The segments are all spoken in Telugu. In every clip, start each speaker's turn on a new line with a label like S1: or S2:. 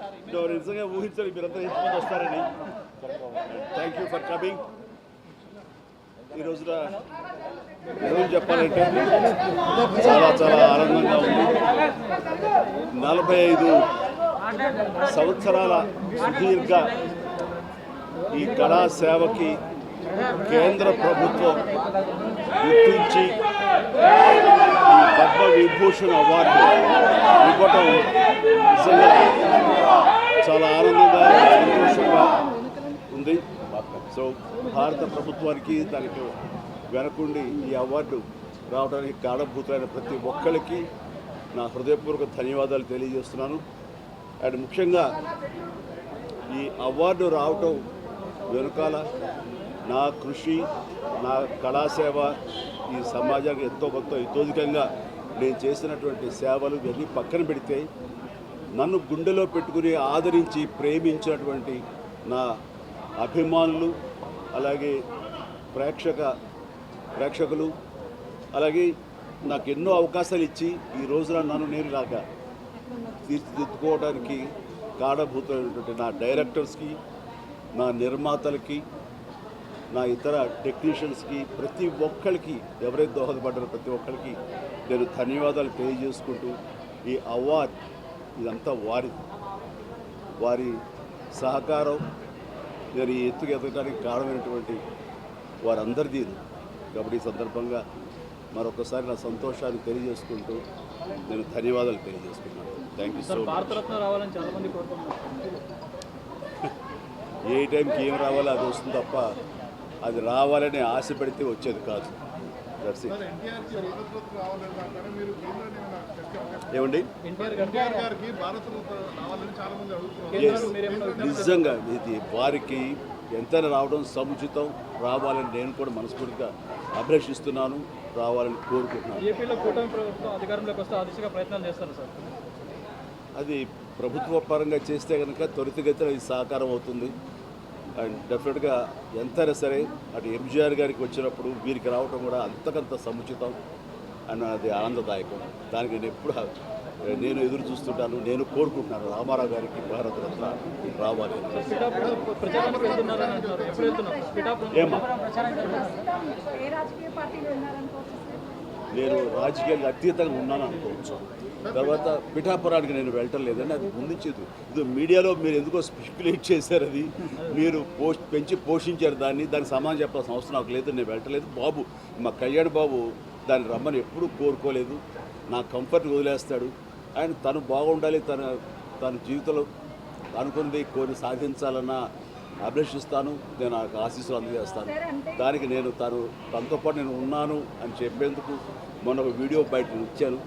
S1: నిజంగా ఊహించాలి మీరంతా ఎంతమంది వస్తారని. Thank you for coming. ఈ రోజున చెప్పాలంటే చాలా చాలా ఆనందంగా ఉంది. 45 సంవత్సరాల సుదీర్ఘ ఈ కళా సేవకి కేంద్ర ప్రభుత్వం గుర్తించి ఈ పద్మ విభూషణ్ అవార్డు ఇవ్వటం నిజంగా చాలా ఆనందంగా సంతోషంగా ఉంది. సో భారత ప్రభుత్వానికి దానికి వెనకుండి ఈ అవార్డు రావడానికి కారణభూతులైన ప్రతి ఒక్కరికి నా హృదయపూర్వక ధన్యవాదాలు తెలియజేస్తున్నాను. అండ్ ముఖ్యంగా ఈ అవార్డు రావటం వెనుకాల నా కృషి, నా కళాసేవ ఈ సమాజానికి ఎంతో కొంత ఇతోధికంగా నేను చేసినటువంటి సేవలు ఇవన్నీ పక్కన పెడితే నన్ను గుండెలో పెట్టుకుని ఆదరించి ప్రేమించినటువంటి నా అభిమానులు, అలాగే ప్రేక్షకులు, అలాగే నాకు ఎన్నో అవకాశాలు ఇచ్చి ఈ రోజున నన్ను నేను ఇలాగా తీర్చిదిద్దుకోవడానికి కారణభూతమైనటువంటి నా డైరెక్టర్స్కి, నా నిర్మాతలకి, నా ఇతర టెక్నీషియన్స్కి, ప్రతి ఒక్కరికి ఎవరైతే దోహదపడ్డారో ప్రతి ఒక్కరికి నేను ధన్యవాదాలు తెలియజేసుకుంటూ ఈ అవార్డ్ ఇదంతా వారి సహకారం నేను ఈ ఎత్తుకు ఎదగడానికి కారణమైనటువంటి వారందరిది. కాబట్టి ఈ సందర్భంగా మరొకసారి నా సంతోషాన్ని తెలియజేసుకుంటూ నేను ధన్యవాదాలు తెలియజేసుకున్నాను. Thank you so much. ఏ టైంకి ఏం రావాలో అది వస్తుంది తప్ప అది రావాలని ఆశ పెడితే వచ్చేది కాదు. ఏమండి నిజంగా ఇది వారికి ఎంతైనా రావడం సముచితం, రావాలని నేను కూడా మనస్ఫూర్తిగా అభిలషిస్తున్నాను, రావాలని కోరుకుంటున్నాను. అది ప్రభుత్వ పరంగా చేస్తే కనుక త్వరితగతిన ఇది సాకారం అవుతుంది. అండ్ డెఫినెట్గా ఎంతైనా సరే అటు ఎంజీఆర్ గారికి వచ్చినప్పుడు వీరికి రావడం కూడా అంతకంత సముచితం అండ్ అది ఆనందదాయకం. దానికి నేను ఎదురు చూస్తుంటాను, నేను కోరుకుంటున్నాను రామారావు గారికి భారతరత్న రావాలి. నేను రాజకీయాలకు అతీతంగా ఉన్నాను అనుకోవచ్చు. తర్వాత పిఠాపురానికి నేను వెళ్ళటం లేదని అది ముందుంచేది. ఇది మీడియాలో మీరు ఎందుకో స్పెక్యులేట్ చేశారు, అది మీరు పెంచి పోషించారు దానికి సమాధానం చెప్పాల్సిన అవసరం నాకు లేదు. నేను వెళ్ళటలేదు. బాబు మా కళ్యాణ్ బాబు దాన్ని రమ్మని ఎప్పుడూ కోరుకోలేదు. నా కంఫర్ట్ వదిలేస్తాడు. ఆయన తను బాగుండాలి, తన జీవితంలో అనుకుంది కొన్ని సాధించాలన్న అభిలషిస్తాను. నేను నాకు ఆశీస్సులు అందజేస్తాను. దానికి నేను తనతో పాటు నేను ఉన్నాను అని చెప్పేందుకు మొన్న ఒక వీడియో బయట ఇచ్చాను.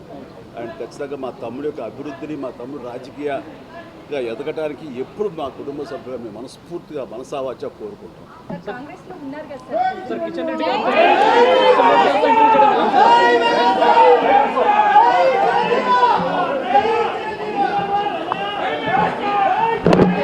S1: అండ్ ఖచ్చితంగా మా తమ్ముడి యొక్క అభివృద్ధిని, మా తమ్ముడు రాజకీయంగా ఎదగటానికి ఎప్పుడు మా కుటుంబ సభ్యులు మేము మనస్ఫూర్తిగా మనసావాచ కోరుకుంటాం.